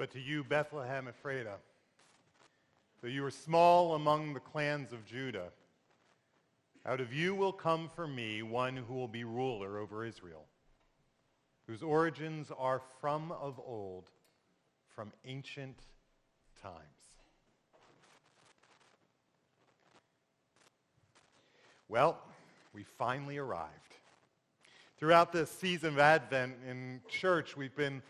But to you, Bethlehem Ephrathah, though you are small among the clans of Judah, out of you will come for me one who will be ruler over Israel, whose origins are from of old, from ancient times. Well, we finally arrived. Throughout this season of Advent in church, we've been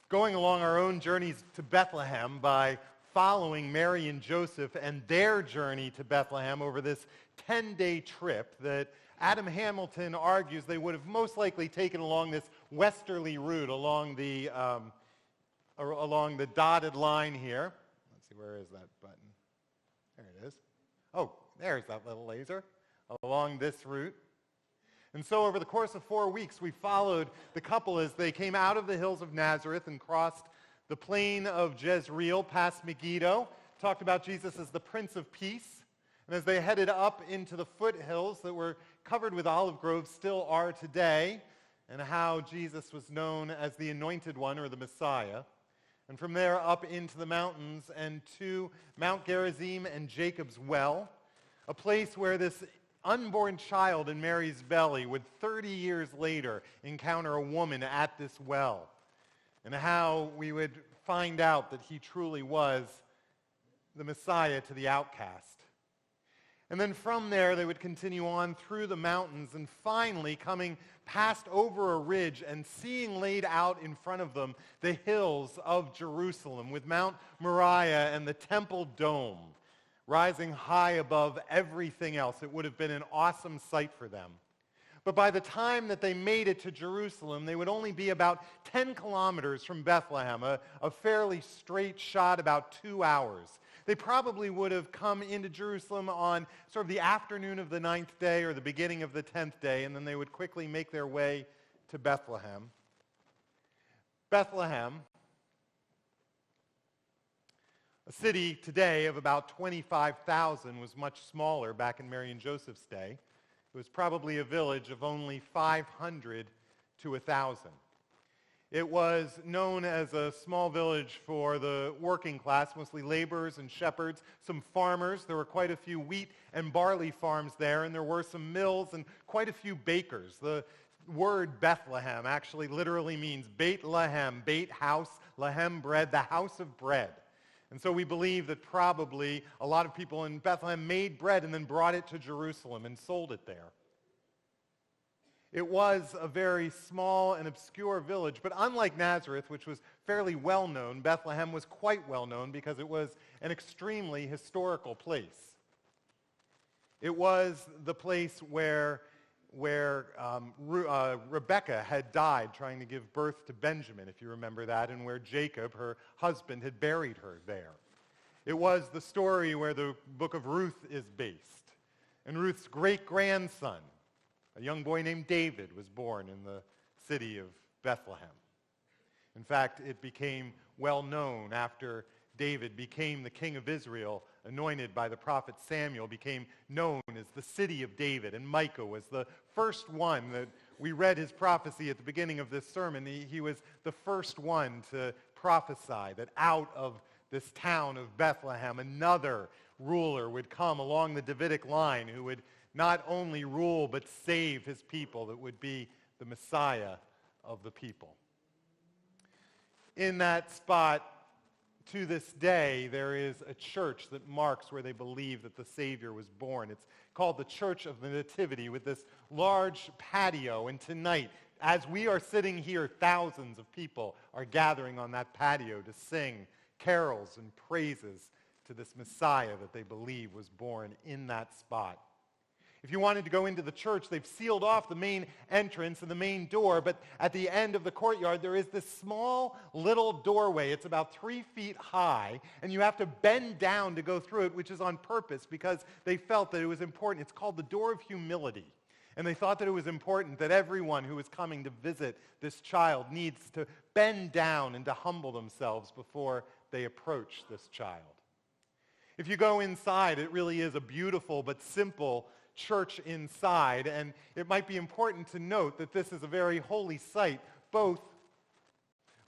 going along our own journeys to Bethlehem by following Mary and Joseph and their journey to Bethlehem over this 10-day trip that Adam Hamilton argues they would have most likely taken along this westerly route along the dotted line here. Let's see, where is that button? There it is. Oh, there's that little laser along this route. And so over the course of 4 weeks, we followed the couple as they came out of the hills of Nazareth and crossed the plain of Jezreel past Megiddo, talked about Jesus as the Prince of Peace. And as they headed up into the foothills that were covered with olive groves, still are today, and how Jesus was known as the Anointed One or the Messiah. And from there up into the mountains and to Mount Gerizim and Jacob's Well, a place where this unborn child in Mary's belly would 30 years later encounter a woman at this well, and how we would find out that he truly was the Messiah to the outcast. And then from there they would continue on through the mountains and finally coming past over a ridge and seeing laid out in front of them the hills of Jerusalem with Mount Moriah and the Temple Dome rising high above everything else. It would have been an awesome sight for them. But by the time that they made it to Jerusalem, they would only be about 10 kilometers from Bethlehem, a fairly straight shot, about 2 hours. They probably would have come into Jerusalem on sort of the afternoon of the 9th day or the beginning of the 10th day, and then they would quickly make their way to Bethlehem. Bethlehem, a city today of about 25,000, was much smaller back in Mary and Joseph's day. It was probably a village of only 500 to 1,000. It was known as a small village for the working class, mostly laborers and shepherds, some farmers. There were quite a few wheat and barley farms there, and there were some mills and quite a few bakers. The word Bethlehem actually literally means Beit Lehem, Beit house, Lehem bread, the house of bread. And so we believe that probably a lot of people in Bethlehem made bread and then brought it to Jerusalem and sold it there. It was a very small and obscure village, but unlike Nazareth, which was fairly well known, Bethlehem was quite well known because it was an extremely historical place. It was the place where Rebekah had died trying to give birth to Benjamin, if you remember that, and where Jacob, her husband, had buried her there. It was the story where the book of Ruth is based. And Ruth's great-grandson, a young boy named David, was born in the city of Bethlehem. In fact, it became well known after David became the king of Israel, anointed by the prophet Samuel, became known as the city of David. And Micah was the first one that we read his prophecy at the beginning of this sermon. He was the first one to prophesy that out of this town of Bethlehem, another ruler would come along the Davidic line who would not only rule but save his people, that would be the Messiah of the people. In that spot, to this day, there is a church that marks where they believe that the Savior was born. It's called the Church of the Nativity, with this large patio. And tonight, as we are sitting here, thousands of people are gathering on that patio to sing carols and praises to this Messiah that they believe was born in that spot. If you wanted to go into the church, they've sealed off the main entrance and the main door, but at the end of the courtyard, there is this small little doorway. It's about 3 feet high, and you have to bend down to go through it, which is on purpose because they felt that it was important. It's called the Door of Humility, and they thought that it was important that everyone who is coming to visit this child needs to bend down and to humble themselves before they approach this child. If you go inside, it really is a beautiful but simple church inside, and it might be important to note that this is a very holy site, both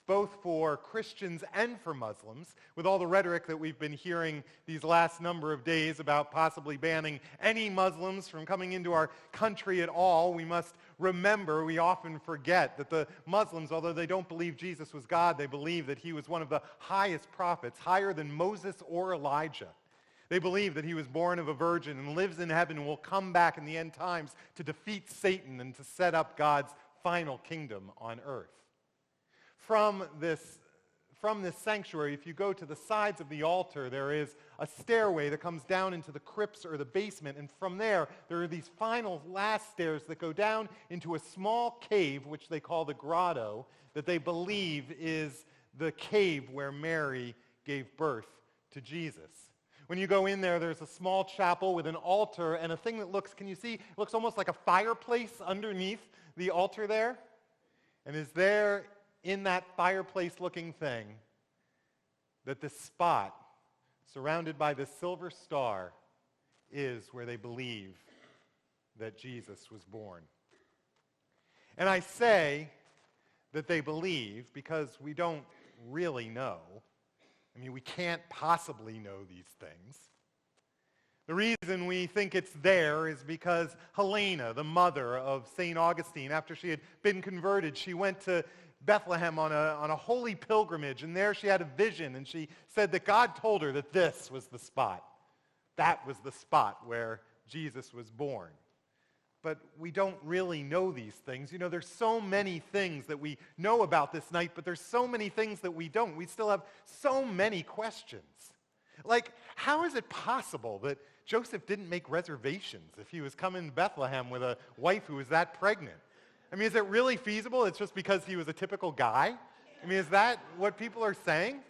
both for Christians and for Muslims, with all the rhetoric that we've been hearing these last number of days about possibly banning any Muslims from coming into our country at all. We must remember, we often forget, that the Muslims, although they don't believe Jesus was God, they believe that he was one of the highest prophets, higher than Moses or Elijah. They believe that he was born of a virgin and lives in heaven and will come back in the end times to defeat Satan and to set up God's final kingdom on earth. From this sanctuary, if you go to the sides of the altar, there is a stairway that comes down into the crypts or the basement, and from there are these final last stairs that go down into a small cave, which they call the grotto, that they believe is the cave where Mary gave birth to Jesus. When you go in there, there's a small chapel with an altar and a thing that looks, can you see, it looks almost like a fireplace underneath the altar there. And is there in that fireplace-looking thing that the spot surrounded by the silver star is where they believe that Jesus was born. And I say that they believe because we don't really know. I mean, we can't possibly know these things. The reason we think it's there is because Helena, the mother of St. Augustine, after she had been converted, she went to Bethlehem on a holy pilgrimage, and there she had a vision, and she said that God told her that this was the spot. That was the spot where Jesus was born. But we don't really know these things. You know, there's so many things that we know about this night, but there's so many things that we don't. We still have so many questions. Like, how is it possible that Joseph didn't make reservations if he was coming to Bethlehem with a wife who was that pregnant? I mean, is it really feasible? It's just because he was a typical guy? I mean, is that what people are saying?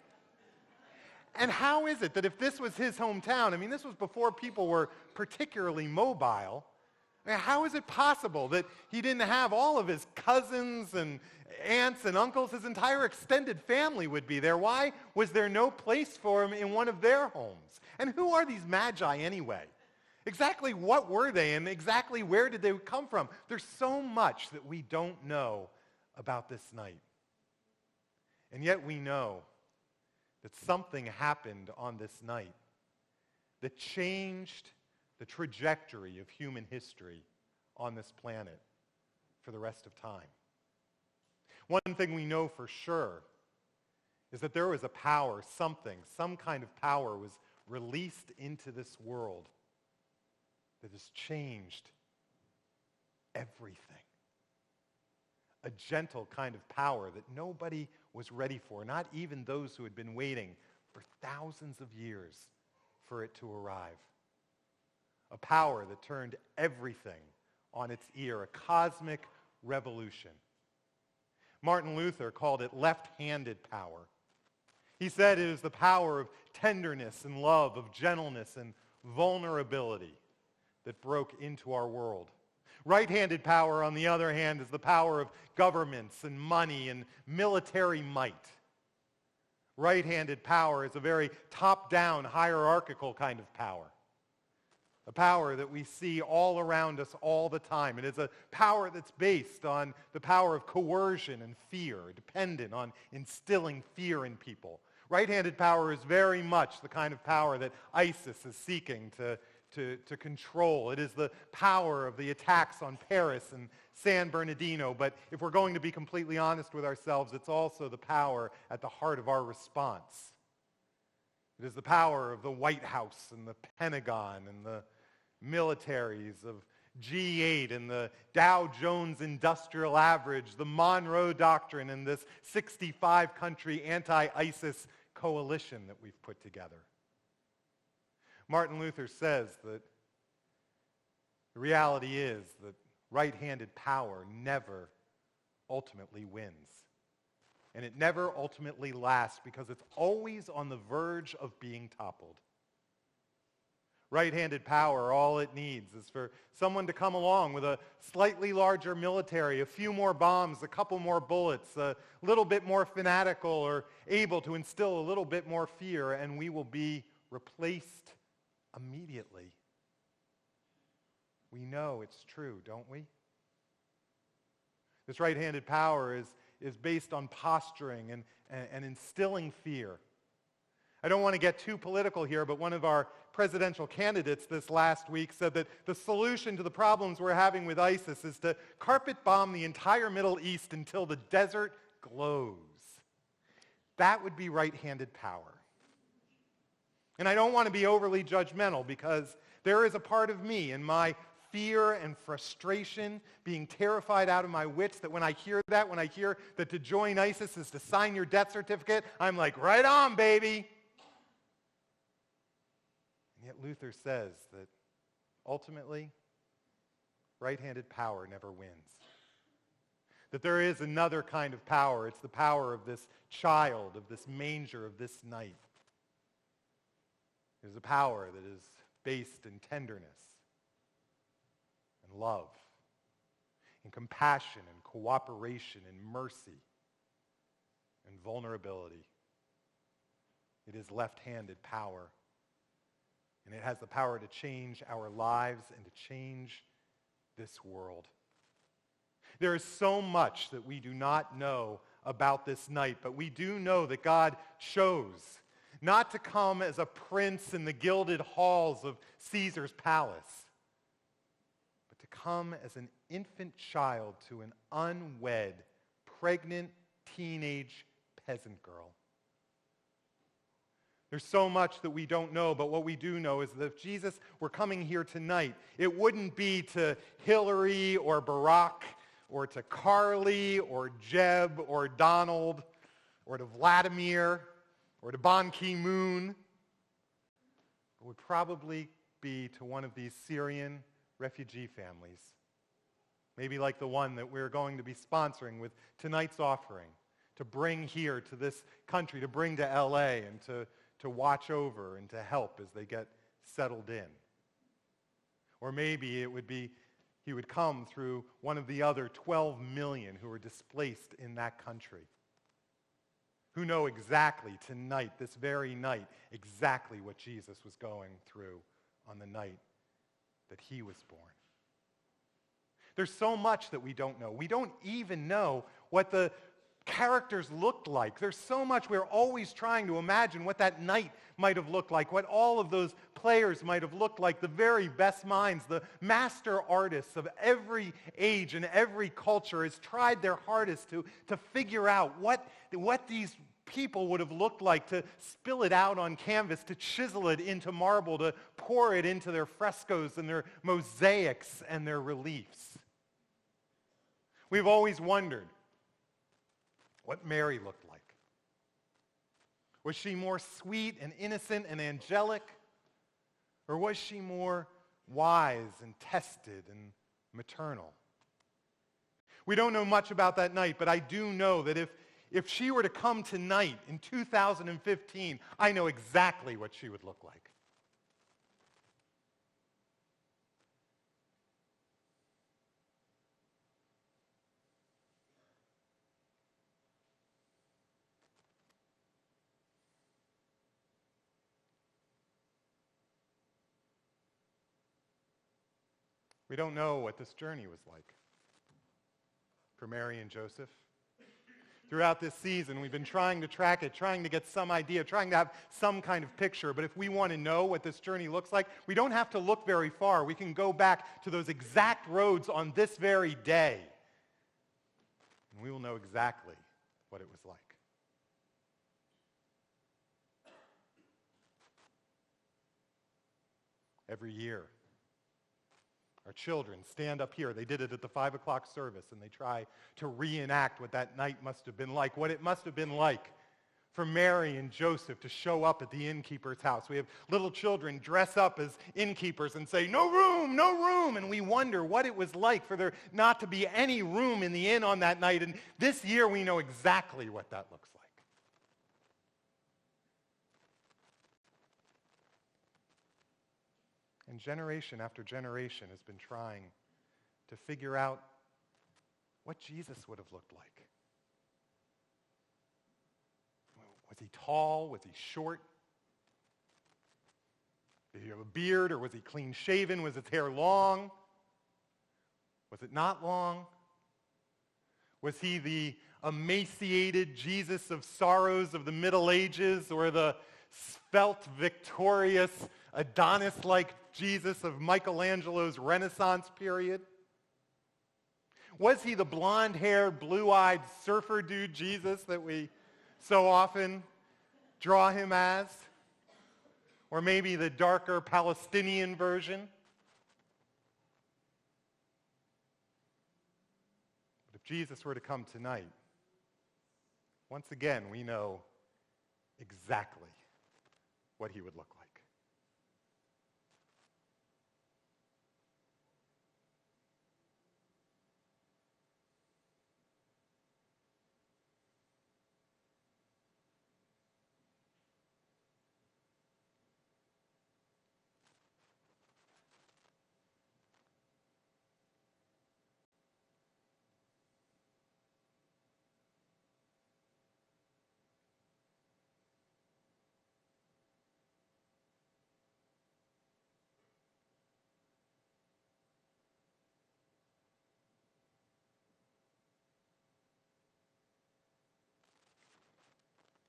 And how is it that if this was his hometown, I mean, this was before people were particularly mobile, I mean, how is it possible that he didn't have all of his cousins and aunts and uncles? His entire extended family would be there. Why was there no place for him in one of their homes? And who are these magi anyway? Exactly what were they, and exactly where did they come from? There's so much that we don't know about this night. And yet we know that something happened on this night that changed the trajectory of human history on this planet for the rest of time. One thing we know for sure is that there was a power, some kind of power was released into this world that has changed everything. A gentle kind of power that nobody was ready for, not even those who had been waiting for thousands of years for it to arrive. A power that turned everything on its ear, a cosmic revolution. Martin Luther called it left-handed power. He said it is the power of tenderness and love, of gentleness and vulnerability that broke into our world. Right-handed power, on the other hand, is the power of governments and money and military might. Right-handed power is a very top-down, hierarchical kind of power. A power that we see all around us all the time. It is a power that's based on the power of coercion and fear, dependent on instilling fear in people. Right-handed power is very much the kind of power that ISIS is seeking to control. It is the power of the attacks on Paris and San Bernardino, but if we're going to be completely honest with ourselves, it's also the power at the heart of our response. It is the power of the White House and the Pentagon and the militaries of G8 and the Dow Jones Industrial Average, the Monroe Doctrine, and this 65-country anti-ISIS coalition that we've put together. Martin Luther says that the reality is that right-handed power never ultimately wins. And it never ultimately lasts because it's always on the verge of being toppled. Right-handed power, all it needs is for someone to come along with a slightly larger military, a few more bombs, a couple more bullets, a little bit more fanatical or able to instill a little bit more fear, and we will be replaced immediately. We know it's true, don't we? This right-handed power is based on posturing and instilling fear. I don't want to get too political here, but one of our presidential candidates this last week said that the solution to the problems we're having with ISIS is to carpet bomb the entire Middle East until the desert glows. That would be right-handed power. And I don't want to be overly judgmental because there is a part of me in my fear and frustration, being terrified out of my wits, that when I hear that to join ISIS is to sign your death certificate, I'm like, right on, baby. And yet Luther says that ultimately, right-handed power never wins. That there is another kind of power. It's the power of this child, of this manger, of this night. It is a power that is based in tenderness and love, in compassion and cooperation and mercy and vulnerability. It is left-handed power. And it has the power to change our lives and to change this world. There is so much that we do not know about this night, but we do know that God chose not to come as a prince in the gilded halls of Caesar's palace, but to come as an infant child to an unwed, pregnant, teenage peasant girl. There's so much that we don't know, but what we do know is that if Jesus were coming here tonight, it wouldn't be to Hillary or Barack or to Carly or Jeb or Donald or to Vladimir or to Ban Ki-moon. It would probably be to one of these Syrian refugee families, maybe like the one that we're going to be sponsoring with tonight's offering, to bring here to this country, to bring to LA and to watch over and to help as they get settled in. Or maybe it would be he would come through one of the other 12 million who were displaced in that country, who know exactly tonight, this very night, exactly what Jesus was going through on the night that he was born. There's so much that we don't know. We don't even know what the characters looked like. There's so much we're always trying to imagine what that night might have looked like, what all of those players might have looked like, the very best minds, the master artists of every age and every culture has tried their hardest to figure out what these people would have looked like, to spill it out on canvas, to chisel it into marble, to pour it into their frescoes and their mosaics and their reliefs. We've always wondered what Mary looked like. Was she more sweet and innocent and angelic? Or was she more wise and tested and maternal? We don't know much about that night, but I do know that if she were to come tonight in 2015, I know exactly what she would look like. We don't know what this journey was like for Mary and Joseph. Throughout this season, we've been trying to track it, trying to get some idea, trying to have some kind of picture. But if we want to know what this journey looks like, we don't have to look very far. We can go back to those exact roads on this very day, and we will know exactly what it was like. Every year, our children stand up here. They did it at the 5 o'clock service, and they try to reenact what that night must have been like, what it must have been like for Mary and Joseph to show up at the innkeeper's house. We have little children dress up as innkeepers and say, "No room, no room," and we wonder what it was like for there not to be any room in the inn on that night. And this year, we know exactly what that looks like. And generation after generation has been trying to figure out what Jesus would have looked like. Was he tall? Was he short? Did he have a beard, or was he clean shaven? Was his hair long? Was it not long? Was he the emaciated Jesus of sorrows of the Middle Ages or the svelte, victorious, Adonis-like Jesus of Michelangelo's Renaissance period? Was he the blonde-haired, blue-eyed surfer dude Jesus that we so often draw him as? Or maybe the darker Palestinian version? But if Jesus were to come tonight, once again, we know exactly what he would look like.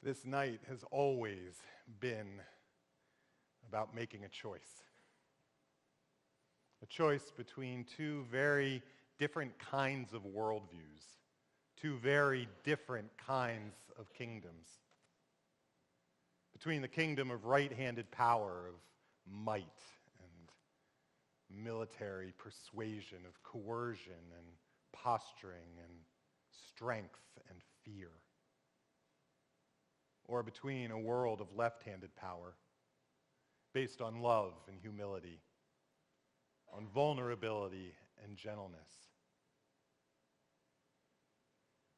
This night has always been about making a choice. A choice between two very different kinds of worldviews, two very different kinds of kingdoms. Between the kingdom of right-handed power, of might and military persuasion, of coercion and posturing and strength and fear. Or between a world of left-handed power based on love and humility, on vulnerability and gentleness.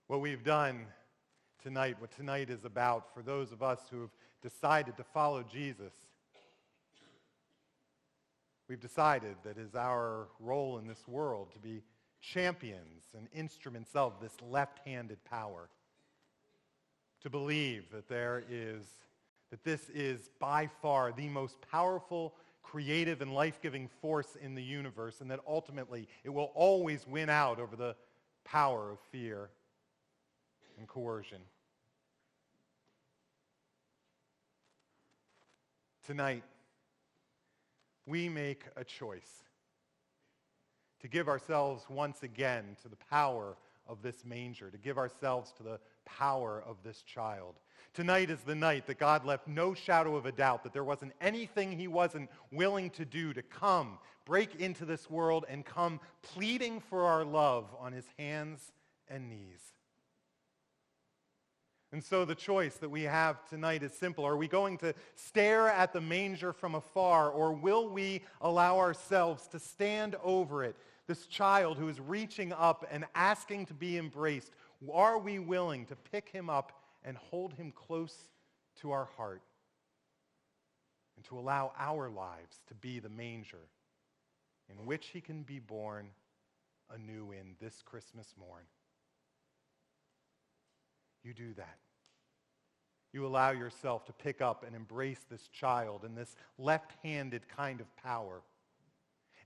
What we've done tonight, what tonight is about for those of us who have decided to follow Jesus, we've decided that is our role in this world to be champions and instruments of this left-handed power. To believe that this is by far the most powerful, creative, and life-giving force in the universe, and that ultimately it will always win out over the power of fear and coercion. Tonight, we make a choice to give ourselves once again to the power of this manger, to give ourselves to the power of this child. Tonight is the night that God left no shadow of a doubt that there wasn't anything he wasn't willing to do to come, break into this world, and come pleading for our love on his hands and knees. And so the choice that we have tonight is simple. Are we going to stare at the manger from afar, or will we allow ourselves to stand over it? This child who is reaching up and asking to be embraced, are we willing to pick him up and hold him close to our heart and to allow our lives to be the manger in which he can be born anew in this Christmas morn? You do that. You allow yourself to pick up and embrace this child in this left-handed kind of power.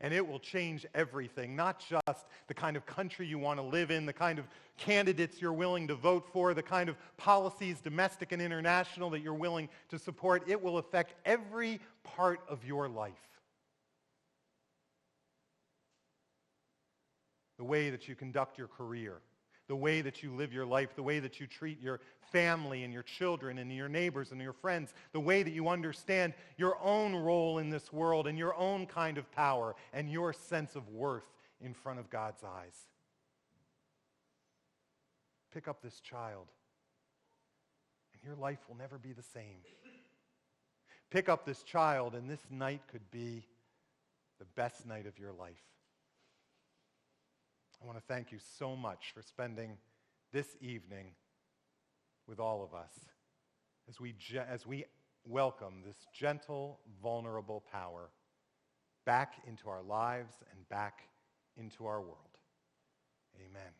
And it will change everything, not just the kind of country you want to live in, the kind of candidates you're willing to vote for, the kind of policies, domestic and international, that you're willing to support. It will affect every part of your life. The way that you conduct your career, the way that you live your life, the way that you treat your family and your children and your neighbors and your friends, the way that you understand your own role in this world and your own kind of power and your sense of worth in front of God's eyes. Pick up this child, and your life will never be the same. Pick up this child, and this night could be the best night of your life. I want to thank you so much for spending this evening with all of us as we welcome this gentle, vulnerable power back into our lives and back into our world. Amen.